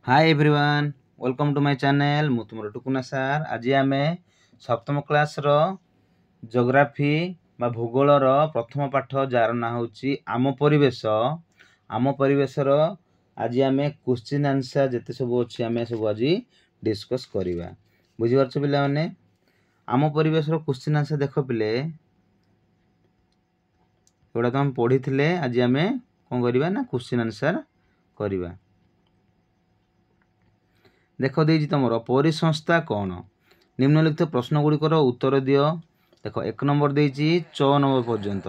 Hi everyone welcome to my channel मु तुमर टुकुना सार आज आम सप्तम क्लास रो जियोग्राफी बा भूगोल रो प्रथम पाठ जार ना होची आम परिवेश रो आज आम क्वेश्चन आंसर जते सब अछि आम सब आज डिस्कस करबा बुझि परछ पिला माने आम परिवेश रो क्वेश्चन आंसर देखो पिले एडा तो हम पढ़ी थिले आज आम कोन करबा ना क्वेश्चन आंसर करबा देख देजी तुम परिसंस्था कौन निम्नलिखित प्रश्न गुड़िकर उत्तर दियो। देख एक नंबर देजी 6 नंबर पर्यंत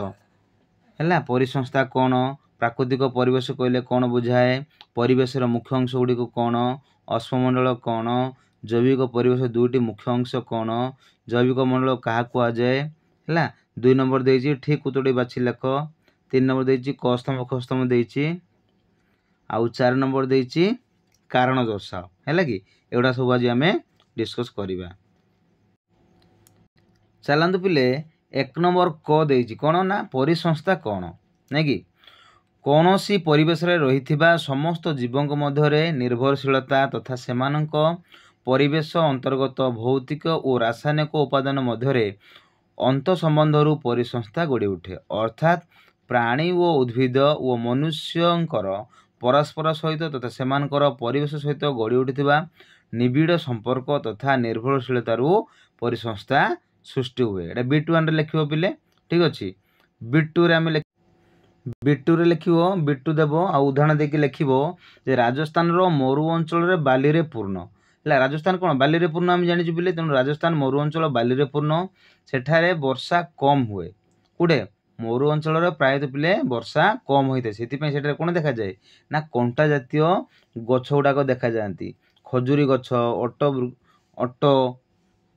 है परिसंस्था कौन प्राकृतिक परिवेश कहले कौन बुझाए परिवेशर मुख्य अंश गुड़ी कौन अश्वमंडल कौन जैविक परिवेश दुईटी मुख्य अंश कौन जैविक मंडल क्या कहुए है 2 नंबर देजी ठीक उत्तर बाछी लेख 3 नंबर देजी क स्तंभ ख स्तंभ देजी आउ 4 नंबर देजी कारण दर्शाओ है कि एगुड़ा सब आज आम डिस्कस करवा चलतु पिले एक नंबर क देजी कौन ना परिसंस्था कौन नहीं कि कौन सी परिवेश रही समस्त जीवों मध्य निर्भरशीलता तथा सेमानक परिवेश अंतर्गत भौतिक और रासायनिक उपादान मध्य अंत संबंधरू परिसंस्था गढ़ी उठे अर्थात प्राणी व उद्भिद और मनुष्यंकर परस्पर सहित तथा सेमानकर परिवेश सहित गढ़ी उठिथिबा निबिड़ संपर्क तथा निर्भरशीलतारू परिसंस्था सृष्टि हुए। एटा B21 रे लिखिबो पिले ठीक अछि B2 रे आमे B2 रे लिखिबो B2 देबो आ उदाहरण देके लिखिबो जे राजस्थान रो मरु अंचल रे बाली रे पूर्ण है राजस्थान कोन बाली रे पूर्ण हम जानि छु पिले तेनु राजस्थान मरु अंचल बाली रे पूर्ण सेठारे वर्षा कम हुए कुडे मरु अंचल प्रायतः पिले वर्षा कम होता है कौन देखा जाए ना कंटा जातीय गछ गुड़ाक देखा जाती खजुरी गछ अट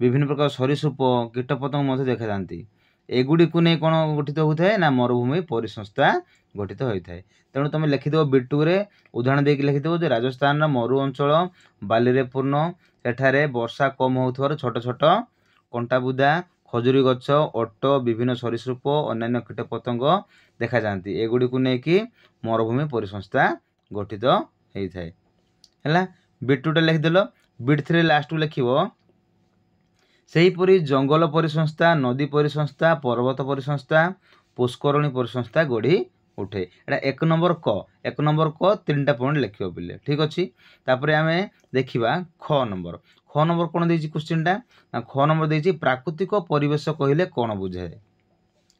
विभिन्न प्रकार सरीसृप कीटपतंग देखा जाती एगुड़ी को नहीं कौन गठित होता है ना मरुभूमि परिसंस्था गठित होता है। तेणु तुम लिखिदेव B2 रे उदाहरण देके लिखिदेव जो राजस्थान मरु अंचल बाली रे पूर्ण सेठारे वर्षा कम होथवार छोट छोट कंटा बुदा खजुरी गछ अट विभिन्न सरीसृप अन्य कीटपतंग देखा जाती एगुड़ी को लेकिन मरुभूमि परिसंस्था गठित होता है। B2 लिखिदेल B3 लास्ट लिखिबो सेहीपरि जंगल परिसंस्था नदी परिसंस्था पर्वत परिसंस्था पुष्करणी परिसंस्था गढ़ी उठे एटा एक नंबर क 3टा पॉइंट लिखिबो पिले ठीक अछि। तापर आमे देखिबा ख नंबर कोन देछि क्वेश्चन टा ख नंबर देछि प्राकृतिक परिवेश कहिले कोन बुझाए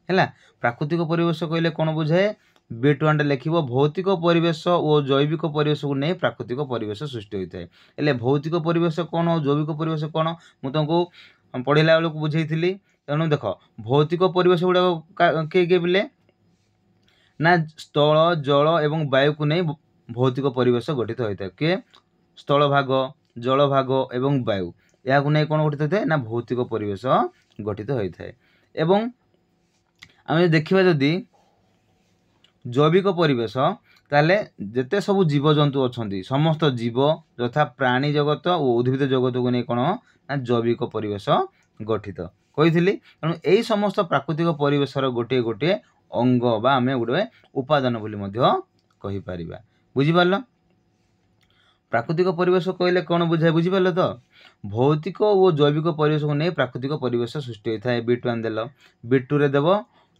है प्राकृतिक परिवेश कहिले कोन बुझाए B21 लिखिबो भौतिक परिवेश और जैविक परिवेश को नहीं प्राकृतिक परिवेश सृष्टि होता है। एले भौतिक परिवेश कौन और जैविक परिवेश कौन मु तुमको पढ़ला बेलू बुझे तेणु देख भौतिक परिवेश गुड़ा किए बिले ना स्थल जल एवं वायु को नहीं भौतिक परिवेश गठित होता है किए स्थल भाग जल भाग एवं वायु या नहीं कौन गठित होता है ना भौतिक परिवेश गठित होता है। एवं आम देखा जदि जैविक परिवेश ताले जेते सब जीवजंतु अच्छा समस्त जीव यथा प्राणी जगत और उद्भिद जगत को नहीं कौन ना जैविक परिवेश गठित कही तेणु यही समस्त प्राकृतिक परिवेशर गोटे गोटे अंग बा आम गोटे उपादान बोली कहीपर बुझिपार प्राकृतिक परिवेश कहले कौन बुझाए बुझिपार तो भौतिक और जैविक परिवेश को नहीं प्राकृतिक परिवेश सृष्टि होता है। B21 देल B2 रे देव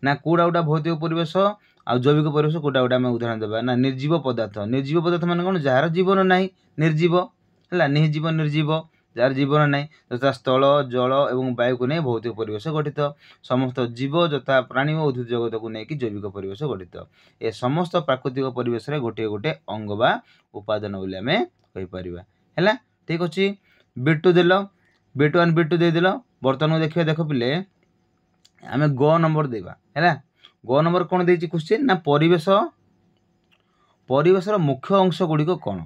ना कौड़ा गोटा भौतिक परिवेश आ जैविक परिवेश कौटा गोटा आम उदाहरण देवा ना निर्जीव पदार्थ मान कौन जार जीवन ना निर्जीव है निजीव निर्जीव जार जीवन ना तथा स्थल जल एवं वायु को नहीं भौतिक परिवेश गठित समस्त जीव यथा प्राणी और उद्भिद जगत को लेकिन जैविक परिवेश गठित ए समस्त प्राकृतिक परिवेश गोटे गोटे अंग बा उपादान बोली आम कहीपर है ठीक अच्छे। B2 देल B21 B2 देदेल बर्तमान देखिए देख पिले आम ग नंबर देवा है ग नंबर कौन देछि क्वेश्चन ना परिवेशर मुख्य अंश गुड़िक कौन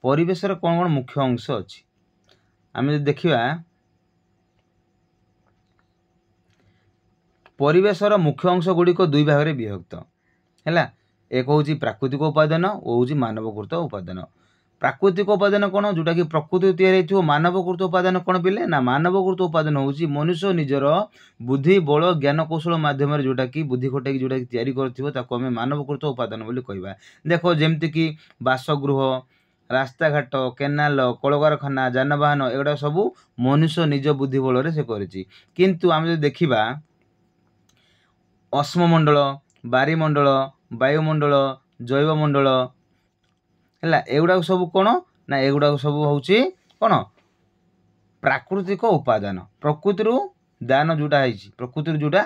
परिवेशर कौन कौन मुख्य अंश अच्छी आम देखा परिवेशर मुख्य अंश गुड़िक दुई भाग में विभक्त है एक हूँ प्राकृतिक उपादान और हूँ मानवकृत उपादान प्राकृतिक उपादान कौन जोटा कि प्रकृति तैयारी मानवकृत उपादान कौन पिले ना मानवकृत उपादान हूँ मनुष्य निजर बुद्धि बल ज्ञान कौशल मध्यम जोटा कि बुद्धि खटाई जोटा तैयारी कर मानवकृत उपादान बोली कहवा देख जमती कि बासगृह रास्ताघाट केनाल कलकारखाना जानवाहन एगुड़ा सब मनुष्य निज बुद्धि बल से करिछि किंतु आम जो देखा अश्ममंडल बारीमंडल वायुमंडल जैवमंडल है एगुड़ा सब कौन ना एगुड़ा सब हूँ कौन प्राकृतिक उपादान प्रकृति दान जोटा है प्रकृति जोटा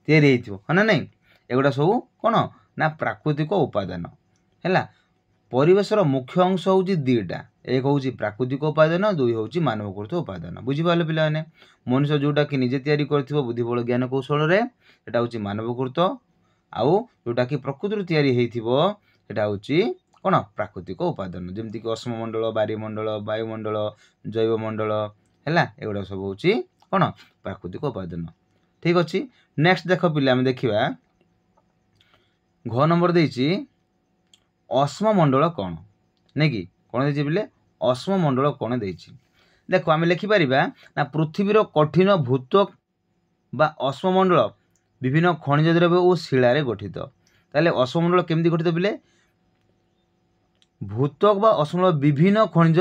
तैयारी है ना नहीं एगुड़ा सब कौन ना प्राकृतिक उपादान है परिवेशर मुख्य अंश हूँ दुईटा एक हूँ प्राकृतिक उपादान दुई हूँ मानवकृत उपादान बुझिपारे पे मनुष्य जोटा कि निजे तैयारी कर बुद्धिबल ज्ञान कौशल सेटा हूँ मानवकृत आउ जोटा कि प्रकृति तैयारी होता हूँ कौन प्राकृतिक उपादान जमती कि अश्ममंडल बारीमंडल वायुमंडल जैवमंडल है एगुड़ा सब हूँ कौन प्राकृतिक उपादान ठीक अच्छे नेक्स्ट देख पिले आम देखा घ नंबर देछि अश्ममंडल कौन नहीं कि कौन दे बोले अश्ममंडल कौन दे देखो आम लिखिपर ना पृथ्वीर कठिन भूत्वक बा अश्ममंडल विभिन्न खनिज द्रव्य और शिलार गठित ताले अश्ममंडल केमती गठित बोले भूत्वक बा अश्ममंडल विभिन्न खनिज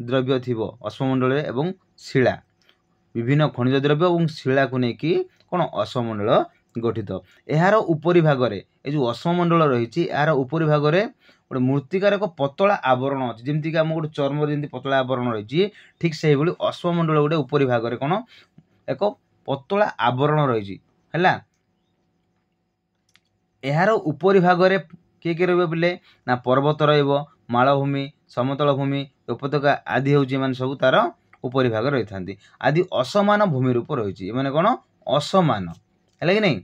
द्रव्य थी अश्ममंडल एवं शिला विभिन्न खनिज द्रव्य और शिला को लेकिन कौन अश्ममंडल गठित यार उपरी भागरे ये जो अश्ममंडल रही यार उपरी भागरे गोटे मृत्तिकार एक पतला आवरण अच्छी जमीक आम गोटे चर्म जमी पतला आवरण रही ठीक से ही अश्ममंडल गोटे उपरी भागरे कौन एक पतला आवरण रही है यार उपरी भागरे किए किए रे ना पर्वत रमालभूमि समतल भूमि उपत्यका आदि हूँ सब तार उपरी भाग रही था आदि असमान भूमि रूप रही मैंने कौन असमान है कि नहीं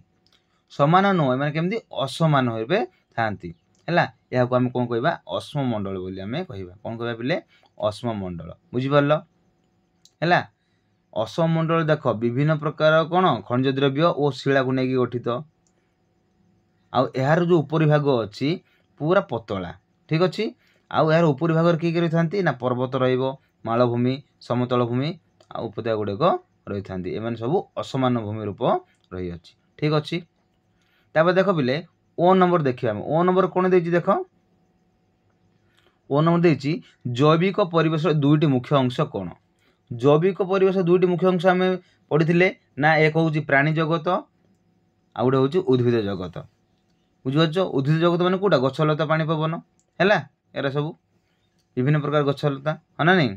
समान नुह मैंने केमती असमान भावे था यहाँ को आम कौन कह अश्ममंडल बोली आम कह कौन कह पे अश्ममंडल बुझिपार है अश्ममंडल देख विभिन्न प्रकार कौन खनिज द्रव्य और शिला को लेकिन गठित आउ यार जो उपरी भाग अच्छी पूरा पतला ठीक अच्छे आउ यार उपरी भाग किए रही था ना पर्वत रमालभूमि समतल भूमि आ उपत्यका गुड़ाक रही था एम सब असमान भूमि रूप रही अच्छी ठीक अच्छे तापर देख पिले ओ नंबर देखिए ओ नंबर कौन दे देख ओ नंबर दे जैविक परिवेश दुईटी मुख्य अंश कौन जैविक परिवेश दुईटी मुख्य अंश आम पढ़ी ना एक हूँ प्राणी जगत आ गए हूँ उद्भिद जगत बुझीपार उद्भिद जगत मैंने कौटा गछलता पानी पवन है एरा सब विभिन्न प्रकार गछलता है ना नहीं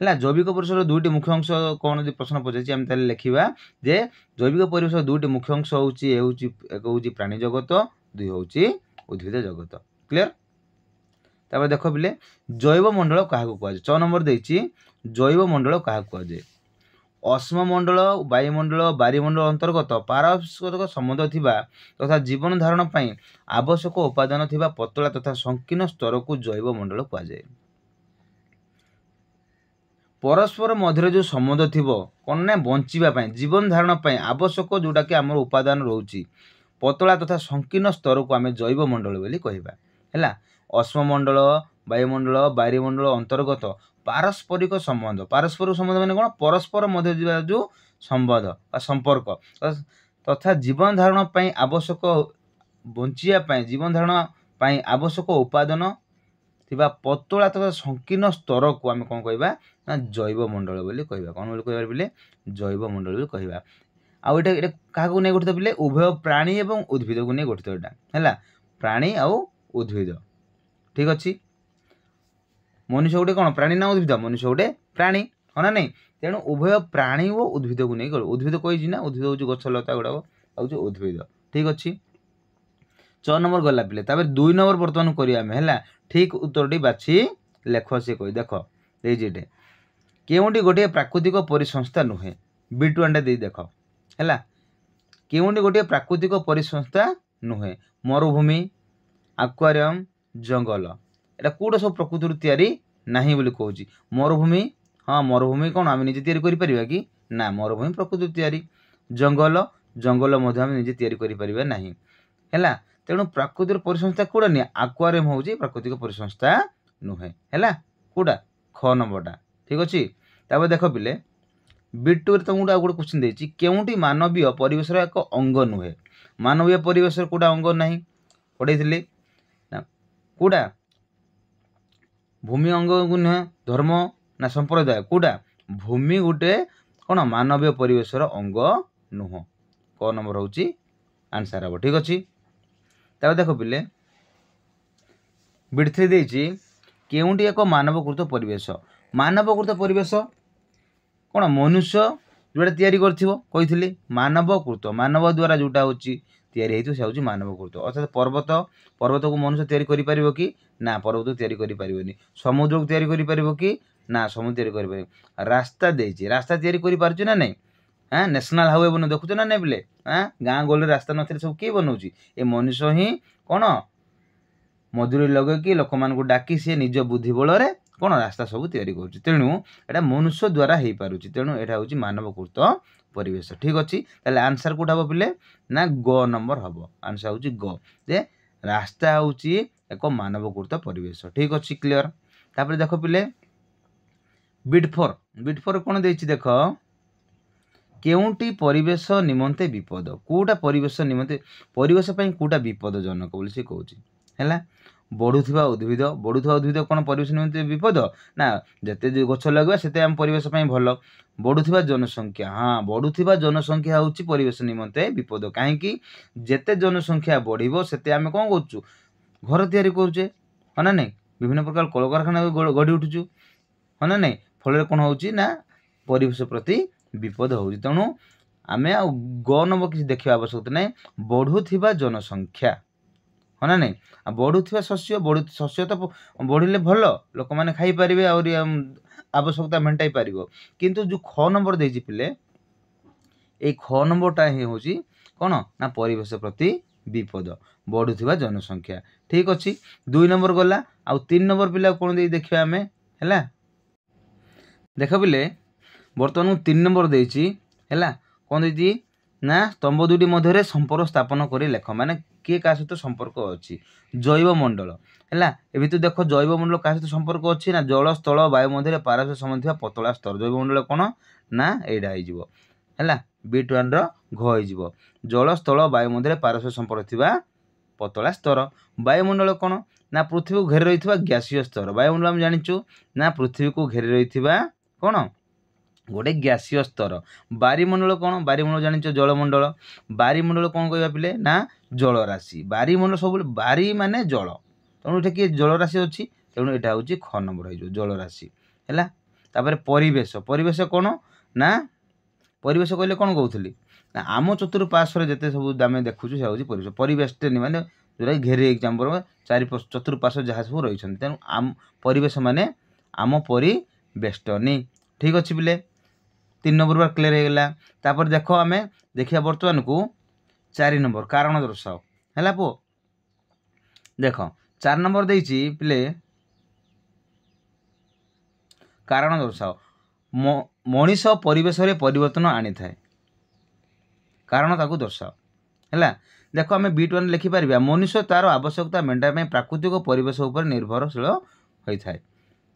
है जैविक परिवेश दुईटी मुख्य अंश कौन जो प्रश्न पचार आम ताले लिखा जे जैविक परिवेश दुईटी मुख्य अंश हूँ एक हूँ प्राणी जगत दुई हूँ उद्भिद जगत क्लियर तापर देख पिले जैवमंडल क्या कहुए 6 नंबर देछि जैवमंडल क्या कहुए अश्ममंडल वायुमंडल बारीमंडल अंतर्गत पारस्परिक संबंध थिबा तथा जीवन धारण पई आवश्यक उपादान थिबा पतला तथा संकीर्ण स्तर को जैवमंडल कहुए परस्पर मध्य जो संबंध थिबो कौन ना बंचिबा पई जीवन धारण पई आवश्यक जोटा कि आम उपादान रोची पतला तथा संकीर्ण स्तर को आम जैवमंडल बोली कहबा है अश्ममंडल वायुमंडल बारीमंडल अंतर्गत पारस्परिक संबंध माने कौन परस्पर मध्य जो संबंध संपर्क तथा जीवन धारण पई आवश्यक बंचिया जीवन धारण पई आवश्यक उपादान थिबा पतला तथा संकीर्ण स्तर को आम कौन कहबा ना जैवमंडल बोली कहबा कौन बोली कहबा बोले जैवमंडल बोली कहबा आ एटा काहाकू नै गठित बोले उभय प्राणी एवं उद्भिद को नै गठित एटा हैला प्राणी आउ उद्भिद ठीक अच्छे मनुष्य गोटे कौन प्राणी ना उद्भिद मनुष्य गोटे प्राणी है ना नहीं तेणु उभय प्राणी और उद्भिद को नहीं उद्भिद कही ना उद्भिद हूँ गछलता गुड़ाक हूँ उद्भिद ठीक अच्छे 6 नंबर गला पिले 2 नंबर बर्तमान करें ठीक उत्तर बाछी लेख सी कही देख देटे केउंटी गोटे प्राकृतिक परिसंस्था नुहे बिटुआनटा दे देख है केउंटी गोटे प्राकृतिक परिसंस्था नुहे मरुभूमि आक्वारियम जंगल एटा कौटा सब प्रकृति तैयारी नहीं बोली कहूँ मरुभूमि हाँ मरुभूमि कौन आम निजे तैयारी करिपरिबा कि ना मरुभूमि प्रकृति तैयारी जंगल जंगल आम निजे तैयारी करिपरिबा नहीं है तेणु प्राकृतिक परिसंस्था कौटा नहीं आक्वारियम हूँ प्राकृतिक परिसंस्था नुहे है कौटा ख नंबरटा ठीक अच्छे तापर देख पिले बिट्टू तुमको गोटे क्वेश्चन देती केउंटी मानवीय परिवेश एक अंग नुहे मानवीय परिवेश कौटा अंग ना पढ़े कौटा भूमि अंग को नुहे धर्म ना संप्रदाय कौटा भूमि गोटे कौन मानवीय परिवेशर अंग नुह क नंबर हूँ आंसर हम ठीक अच्छे तब देख पिले बिट 3 देछि केउंटी एक मानवकृत परिवेश मानवकृत परिवेश कौन मनुष्य जोटा तैयारी कही मानवकृत मानव द्वारा जोटा होची तैयारी होती से हूँ मानवकृत अर्थात पर्वत पर्वत को मनुष्य तैयारी करि परिबो कि ना पर्वत को तैयारी करि परिबोनी समुद्र को तैयारी करि परिबो कि ना समुद्र तैयारी करि परिबो रास्ता देछि रास्ता तैयारी करि पारछु ना नहीं हाँ नेशनल हाईवे बन देखुच ना नहीं बोले हाँ गाँ गली रास्ता नथिले सब किए बनाऊँच ए मनुष्य ही कौन मजूरी लगे लोक मान डाकी सी निज बुद्धि बल कौन रास्ता सब तैयारी करुच्ची तेणु एटा मनुष्य द्वारा हो पारुची तेणु एटा हूँ मानवकृत परिवेश ठीक अच्छे ताले आंसर कौट हम पिले ना ग नंबर हम आंसर हूँ ग जे रास्ता हूँ एक मानवकृत परिवेश ठीक अच्छे क्लियर तापर देख पिले बिट 4 कौन देछि देख केउंटी परिवेश निमंते विपद कौटा परिवेश निमंते परिवेश कौटा विपदजनक बोली से कहूँ है बढ़ुवा उद्भिद कौन परिवेश निमंते विपद ना जिते गछ लगे से आम परिवेश भल बढ़ुवा जनसंख्या हाँ बढ़ुवा जनसंख्या हूँ परिवेश निमंते विपद कहीं जेते जनसंख्या बढ़ से आम कौन करूँ घर तैयारी करुचे हाँ ना नहीं विभिन्न प्रकार कलकारखाना गढ़ी उठुचु हाँ ना नहीं फल कौन हो परिवेश प्रति विपद हो तेणु आम ग नंबर किसी देखा आवश्यकता ना बढ़ुवा जनसंख्या हाँ ना नहीं बढ़ुवा शस्य तो बढ़िले भल लोक मैंने खाई पारे और आवश्यकता मेटाई पार किंतु जो ख नंबर देछि पिले ये ख नंबरटा ही हूँ कौन ना परिवेश प्रति विपद बढ़ुवा जनसंख्या ठीक अच्छे 2 नंबर गला आ 3 नंबर पिला कौन दे देखिए आम है देख पिले बर्तमान 3 नंबर देछि है कौन देछि ना स्तंभ दुटी मध्य संपर्क स्थापन कर लेख माने किए क्या सहित संपर्क अच्छी जैवमंडल है ये तो देख जैवमंडल क्या सहित संपर्क अच्छी ना जल स्थल वायु मध्य पारस्पर संबंध पतला स्तर जैवमंडल कौन ना यहाँ है बिट 1 घ जल स्थल वायु मध्य पारस्पर संपर्क थिबा पतला स्तर वायुमंडल कौन ना पृथ्वी को घेरी रही गैसीय स्तर वायुमंडल आम जाचु ना पृथ्वी को घेरी रही कौन गोटे गैसीय स्तर बारीमंडल कौन बारीमंडल जान जलमंडल बारीमंडल कौन कह पिले ना जलराशि बारीमंडल सब बारी माने जल तेणु ये किए जलराशि अच्छी तेणु यहाँ हूँ ख नंबर हो जलराशि है तापर परिवेश परिवेश कौन ना परिवेश कहले कौन कहूली ना आम चतुर्पार्श्वर जिते सब आम देखुचु से हूँ परिवेश परिवेष्टनी माने जोटा घेरी एग्जाम चारि चतुर्पार्श्वर जहाँ सब रही तेणु आम परिवेश माने आम परिवेष्टनी ठीक अच्छे पिले 3 नंबर बार क्लियर हो गला तापर देख आम देखिए बर्तमान को 4 नंबर कारण दर्शाओ है पु देख 4 नंबर देछि पिले कारण दर्शाओ मनीष परिवेश रे परिवर्तन आनी थाए कारण ताकू दर्शाओ है देख आम बिट 1 लिखिपर मनुष्य तार आवश्यकता मेटाई प्राकृतिक परिवेश उपर निर्भरशील होता है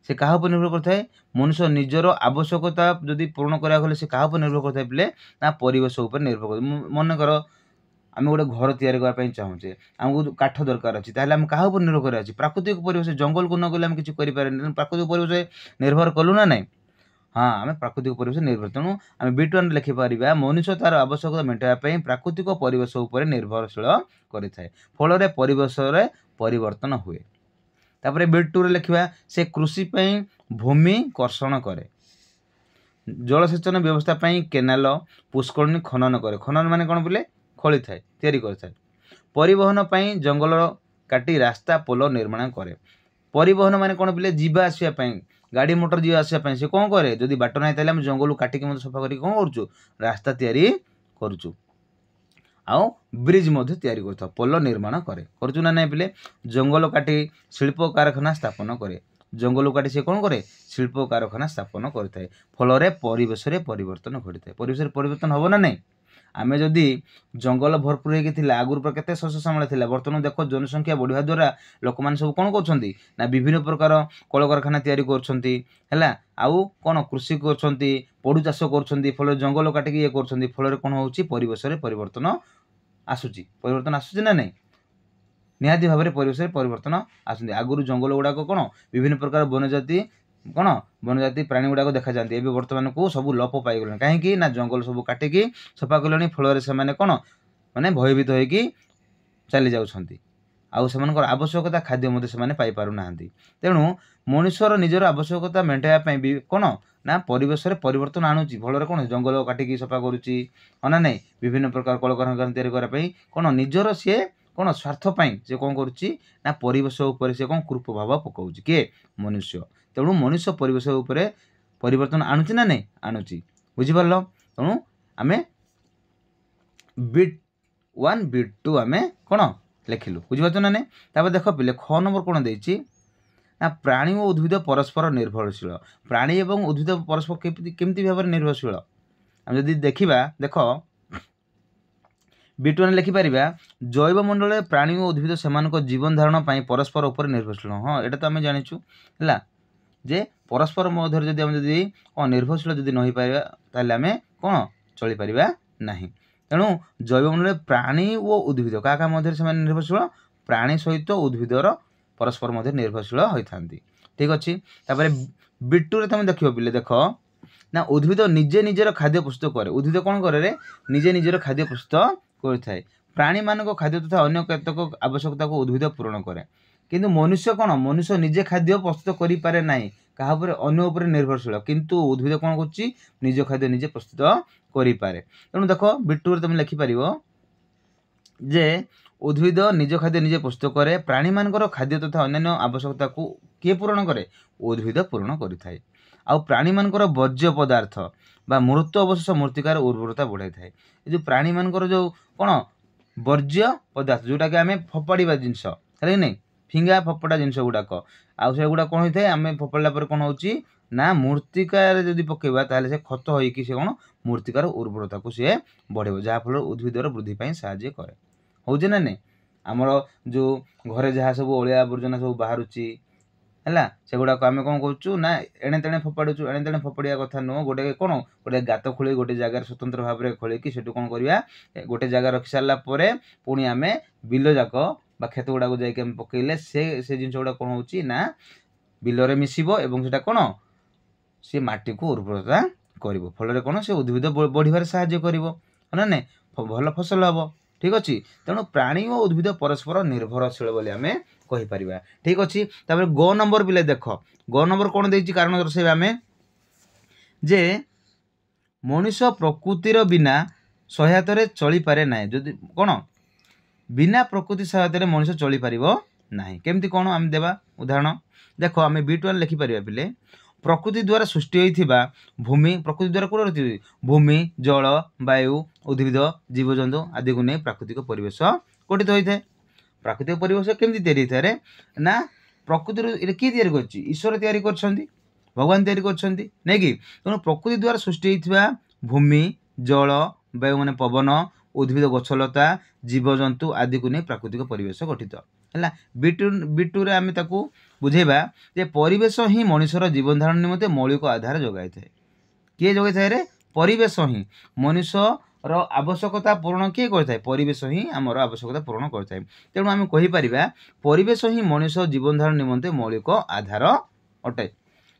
से क्या निर्भर करता है मनुष्य निजर आवश्यकता जदि पूर्ण करा से क्या निर्भर करता है पिले ना परिवेश उपर निर्भर कर मन कर आम गोटे घर तैयारी करने चाहूचे आमको काठ दरकार अच्छी ताहले आम क्या निर्भर करा प्राकृतिक परिवेश जंगल को न गले आम किसी करें प्राकृतिक परिवेश निर्भर कलु ना नहीं हाँ आम प्राकृतिक परिवेश निर्भर तेणु आम बिट 1 लिखिपर मनुष्य तार आवश्यकता मेटाई प्राकृतिक परिवेश उपर निर्भरशील करें फल परिवेश परिवर्तन हुए तापर बिट 2 लिखा से कृषि भूमि कर्षण करे जलसेचन व्यवस्था केनाल पुष्करणी खनन करे खनन माने कौन बोले खोली थाए तैयारी करे परिवहन जंगल काटी रास्ता पोल निर्माण करे परिवहन माने कौन बोले जीवा आसवाई गाड़ी मोटर जीवा आसवाई से कौन करे जदि बाट ना ताले जंगल काटिक सफा कर कौन करूँ रास्ता तैयारी करूँ आउ ब्रिज मध्य तैयारी करता पोल निर्माण करे करूँ ना नहीं पिले जंगल काटी शिल्प कारखाना स्थापन करे जंगल काटी से कौन करे शिल्प कारखाना स्थापन करता फल परिवेश परिवर्तन घटी है परिवेश परिवर्तन हम ना नहीं आम जदि जंगल भरपूर होगी आगुरी पर केते शस्य श्यामला थिला बर्तमान देख जनसंख्या बढ़िया द्वारा लोक मैंने सब कौन कर ना विभिन्न प्रकार कल कारखाना तैयारी कर आउ कौन कृषि कर पड़ू चाष कर फल जंगल काटिक ये कर फल कौन हो परिवेश परिवर्तन आसूची परिवर्तन आसूची ना नहीं निहाती भाव में परिवेश परिवर्तन आसती। आगुरी जंगल गुड़ाक कौन विभिन्न प्रकार वन्यजाति कौन वन्यजाति प्राणी गुड़ाक देखा जाती है बर्तमान को सब लोप पाईगले कहीं जंगल सब काटिकी सफा कले फल से कौन माने भयभीत होगी चली जाउछंती आउ सेमानकर आवश्यकता खाद्य से पाई पारु नाहंती। तेणु मनुष्यर निजर आवश्यकता मेटाइबा भी कौन ना परिवेश परिवर्तन आणुची फल कौन जंगल काटिकी सफा करुच्ची ना नहीं विभिन्न प्रकार कलकारखाना तैयारी करने कौन निजर सी कौन स्वार्थ से कौन करुच्ची ना परिवेश उपर से कौन कुप्रभाव पकाउची किए मनुष्य। तेणु मनुष्य परिवेश उपर परिवर्तन आणुची ना नहीं आणुची बुझिपारल। तेणु आमे बिट 1 बिट 2 आमे कौन लिखिलु बुझिपारछ ना नहीं। तापर देख पिले ख नंबर कौन देछि ना प्राणी और उद्भिद परस्पर निर्भरशील। प्राणी एवं उद्भिद परस्पर केमती भाव में निर्भरशील आम जदि देखा देख बिट 1 लिखिपर जैव मंडल प्राणी और उद्भिद से जीवन धारण परस्पर उपर निर्भरशील। हाँ यहाँ तो आम जाचु है जे परस्पर मध्य जदि आम जदि निर्भरशील जदि न पार ताले आम कौन चली पारिबा नहीं। तेणु जैवमंडल प्राणी और उद्भिद क्या मध्य से निर्भरशील प्राणी सहित उद्भिदर परस्पर मध्य निर्भरशील होता। ठीक अच्छे तापर बिटुरे तुम देख पिले देख ना उद्भिद निजे निजर खाद्य प्रस्तुत करे। उद्भिद कौन करे निजे निजर खाद्य प्रस्तुत करता है। प्राणी मान खाद्य तथा अन्य केतक आवश्यकता को उद्भिद पूरण करे किंतु मनुष्य कौन मनुष्य निजे खाद्य प्रस्तुत करि पारे नाही कहा अन्य उपर निर्भरशील किंतु उद्भिद कौन कर निज खाद्य निजे प्रस्तुत करि पारे। तेणु देख बिटुरे तुम लिखिपर जे उद्भिद निज खाद्य निजे प्रस्तुत करे प्राणी मानकर खाद्य तथा अन्य आवश्यकता को किए पूरण करे उद्भिद पूरण करिथाए। आ प्राणी मानकर वर्ज्य पदार्थ बा मृत अवशेष मूर्तिकार उर्वरता बढ़ाई थाए। जो प्राणी मानकर जो कौन वर्ज्य पदार्थ जोटा कि आम फोपाड़ा जिनस है नहीं फिंगा फोपड़ा जिनस गुड़ाक आगुड़ा कौन होता है आम फोपाड़ा पर कौन हो ना मूर्तिकार जदि पकेबा ताले से खत होइकी से कौन मूर्तिकार उर्वरता को सी बढ़ेब जहाँफल उद्भिदर वृद्धि साहाय्य करे होचे ना नहीं। आमर जो घरे जहाँ सब अलिया आवर्जना सब बाहरुची है से गुड़ाक आम कौन करूँ ना एणे तेणे फोपाड़ू एणे तेणे फोपाड़ा कथा नुह गोटे कौन गोटे गात खोल गोटे जगार स्वतंत्र भाव में खोलिकी से कौन करवा गोटे जगह रखी सारा पुणी आम बिल जाक बा खेत गुड़ाक जाकि पकईले से जिन गुड़ा कौन हो ना बिलरे मिसिब एवं से कौन सी माटी को उर्वरता कर फल कौन से उद्भिद बढ़िबार साहाय्य कर ना भल फसल हम। ठीक अच्छे तेणु प्राणी और उद्भिद परस्पर निर्भरशील बोली आम कहीपर। ठीक अच्छे तापर ग नंबर बिले देख ग नंबर कौन देछि कारण दर्शाइबा आम जे मनुष्य प्रकृतिर बिना सहायतार चली पारे ना जदि कौन बिना प्रकृति सहायतार मनुष्य चली पारिबो नाही केमती कौन आम देवा उदाहरण देख आम बिट 1 लिखिपर पिले प्रकृति द्वारा सृष्टि होता भूमि प्रकृति द्वारा कौन रही भूमि जल वायु उद्भिद जीवजंतु आदि को नहीं प्राकृतिक परिवेश गठित होता है। प्राकृतिक परिवेश केमती तैयारी होता है ना प्रकृति किए तैयारी करछि ईश्वर तैयारी करछंती भगवान तैयारी करछंती नहीं कि तेणु प्रकृति द्वारा सृष्टि होता भूमि जल वायु माने पवन उद्भिद गछलता जीवजंतु आदि को नहीं प्राकृतिक परिवेश गठित है। बिटुरे आम ताकू बुझेबा जे परिवेश ही मनुष्यर जीवन धारण निमंते मौलिक आधार जगाई थाए। किए जगाई थाए रे परिवेश ही मनुष्यर आवश्यकता पूर्ण किए करता है परिवेश ही आमर आवश्यकता पूर्ण करता है। तेणु आम कहीपर परिवेश ही मनुष्य जीवन धारण निमंते मौलिक आधार अटे।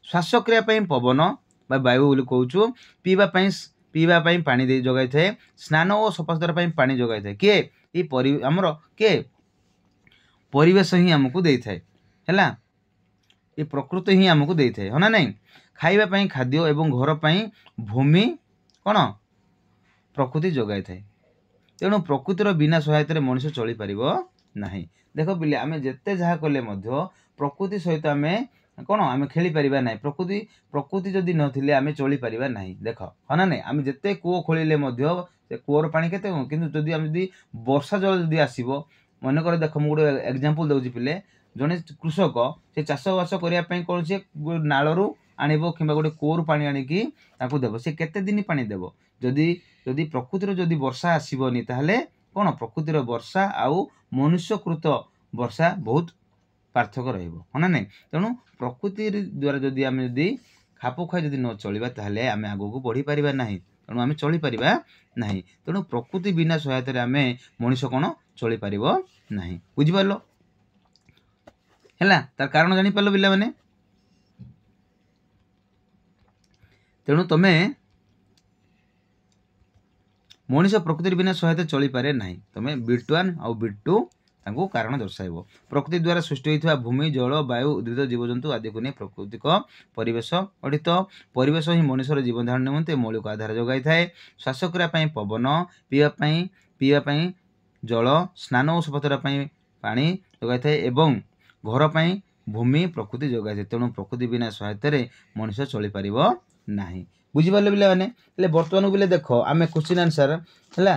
श्वासक्रिया पवन बा वायु बोली कहूँ पीवाई पानी दे जगाई थाए स्नान और सफासुतरा पानी जगाई थाए किए आमर किए परिवेश ही आमको दे थाए है ये प्रकृति ही आमको दे थाए है ना नहीं। खाइबा खाद्य एवं घर पर भूमि कौन प्रकृति जगाई थाए। तेणु प्रकृतिर बिना सहायतार मनुष्य चली पारिबो नाही। देख पिले आम जिते जहाँ कले प्रकृति सहित आम कौन आम खेली पारिबा नाही प्रकृति जदि नथिले आम चली पारिबा नाही। देख है ना नहीं आम जिते कूओ खोलिले से कूअर पानी केते किंतु जदि आम जदि वर्षा जल जदि आसीबो मनकर देख मुझे गोटे एग्जांपल दूसरी पिले जड़े कृषक से चाषबास करने कौन से नालू आणव कि गोटे कूअर पानी आणिकी देव से केते दिन पानी देव जदि जदि प्रकृतिर जदि वर्षा आसबनी ताहले कौन प्रकृतिर वर्षा आउ मनुष्यकृत वर्षा बहुत पार्थक्य रहिबो है ना नहीं। तेणु प्रकृति द्वारा जदि आम जदि खाप खाई जदि न चलिबा ताहले आम आगको बढ़ी पारिबा नाही तेणु आम चली पारिबा नाही। तेणु प्रकृति बिना सहायतार आम मनुष्य कौन चली पारिबो ନାହିଁ। ବୁଝିପାରିଲ ହେଲା, ତାର କାରଣ ଜାଣିପାରିଲ ପିଲାମାନେ। ତେଣୁ ତମେ ମଣିଷ ପ୍ରକୃତି ବିନା ସହାୟତା ଚଳିପାରେ ନାହିଁ। ତମେ ବିଟ୍ 1 ଆଉ ବିଟ୍ 2 ତାଙ୍କୁ କାରଣ ଦର୍ଶାଇବ। ପ୍ରକୃତି ଦ୍ୱାରା ସୃଷ୍ଟି ହୋଇଥିବା ଭୂମି, ଜଳ, ବାୟୁ, ଉଦ୍ଭିଦ, ଜୀବଜନ୍ତୁ ଆଦିକୁ ନେଇ ପ୍ରାକୃତିକ ପରିବେଶ ଗଠିତ। ପରିବେଶ ହିଁ ମଣିଷର ଜୀବନ ଧାରଣ ନିମନ୍ତେ ମୌଳିକ ଆଧାର ଯୋଗାଇଥାଏ। ଶ୍ୱାସ କରିବା ପାଇଁ ପବନ, ପିଇବା ପାଇଁ ଜଳ, ସ୍ନାନ ଓ ସଫାସୁତୁରା ପାଇଁ ପାଣି ଯୋଗାଇଥାଏ ଏବଂ ଘର ପାଇଁ ଭୂମି ପ୍ରକୃତି ଯୋଗାଇଥାଏ। ତେଣୁ ପ୍ରକୃତି ବିନା ସହାୟତାରେ ମଣିଷ ଚଳିପାରିବ ନାହିଁ। ବୁଝିପାରିଲେ ପିଲାମାନେ। ହେଲେ ବର୍ତ୍ତମାନ ପିଲେ ଦେଖ ଆମେ କ୍ୱେଶ୍ଚିନ୍ ଆନ୍ସର ହେଲା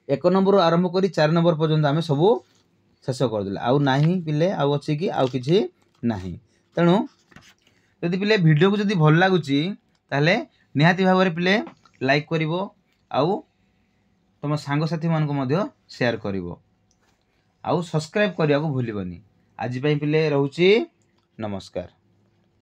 1 ନମ୍ବରରୁ ଆରମ୍ଭ କରି 4 ନମ୍ବର ପର୍ଯ୍ୟନ୍ତ ଆମେ ସବୁ ଶେଷ କରିଦେଲେ। ଆଉ ନାହିଁ ପିଲେ, ଆଉ ଅଛି କି ଆଉ କିଛି ନାହିଁ। ତେଣୁ ଯଦି ପିଲେ ଭିଡ଼ିଓକୁ ଯଦି ଭଲ ଲାଗୁଛି ତାହେଲେ ନିହାତି ଭାବରେ ପିଲେ ଲାଇକ୍ କରିବ ଆଉ ତୁମ ସାଙ୍ଗସାଥିମାନଙ୍କୁ ମଧ୍ୟ ସେୟାର କରିବ ଆଉ ସବସ୍କ୍ରାଇବ୍ କରିବାକୁ ଭୁଲିବନି। ଆଜି ପାଇଁ ପିଲେ ରହୁଛି, ନମସ୍କାର।